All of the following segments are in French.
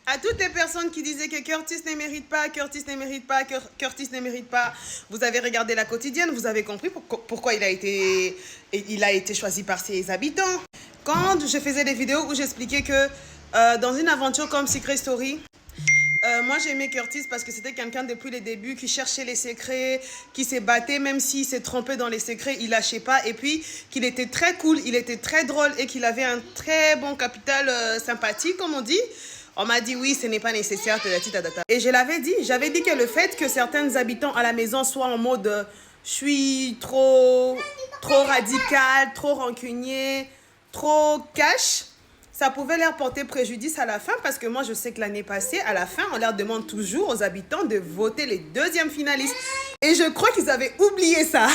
À toutes les personnes qui disaient que Curtis ne mérite pas, Curtis ne mérite pas, Curtis ne mérite pas, vous avez regardé la quotidienne, vous avez compris pourquoi il a été choisi par ses habitants. Quand je faisais des vidéos où j'expliquais que dans une aventure comme Secret Story, moi j'aimais Curtis parce que c'était quelqu'un depuis les débuts qui cherchait les secrets, qui s'est battu même s'il s'est trompé dans les secrets, il lâchait pas, et puis qu'il était très cool, il était très drôle et qu'il avait un très bon capital sympathique comme on dit. On m'a dit oui, ce n'est pas nécessaire, et j'avais dit que le fait que certains habitants à la maison soient en mode je suis trop radical, trop rancunier, trop cash, ça pouvait leur porter préjudice à la fin, parce que moi je sais que l'année passée, à la fin, on leur demande toujours aux habitants de voter les deuxièmes finalistes. Et je crois qu'ils avaient oublié ça.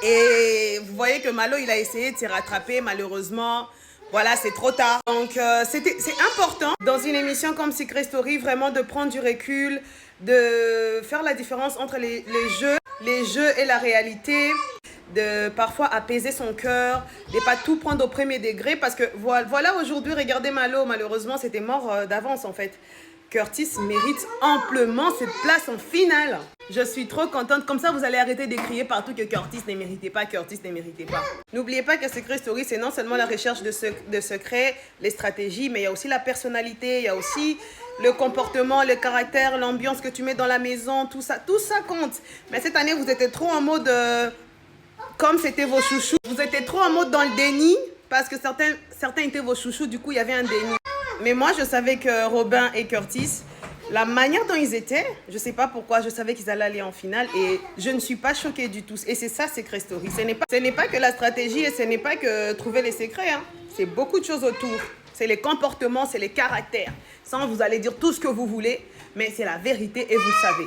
Et vous voyez que Malo, il a essayé de se rattraper, malheureusement. Voilà, c'est trop tard. Donc, c'est important dans une émission comme Secret Story, vraiment de prendre du recul, de faire la différence entre les jeux et la réalité, de parfois apaiser son cœur, de pas tout prendre au premier degré, parce que voilà aujourd'hui, regardez Malo, malheureusement, c'était mort d'avance en fait. Curtis mérite amplement cette place en finale. Je suis trop contente. Comme ça, vous allez arrêter de crier partout que Curtis ne méritait pas, Curtis ne méritait pas. N'oubliez pas que Secret Story, c'est non seulement la recherche de secrets, les stratégies, mais il y a aussi la personnalité, il y a aussi le comportement, le caractère, l'ambiance que tu mets dans la maison, tout ça compte. Mais cette année, vous étiez trop en mode, comme c'était vos chouchous, vous étiez trop en mode dans le déni, parce que certains étaient vos chouchous, du coup, il y avait un déni. Mais moi, je savais que Robin et Curtis, la manière dont ils étaient, je ne sais pas pourquoi, je savais qu'ils allaient aller en finale et je ne suis pas choquée du tout. Et c'est ça, Secret Story. Ce n'est pas que la stratégie et ce n'est pas que trouver les secrets. Hein. C'est beaucoup de choses autour. C'est les comportements, c'est les caractères. Sans vous allez dire tout ce que vous voulez, mais c'est la vérité et vous le savez.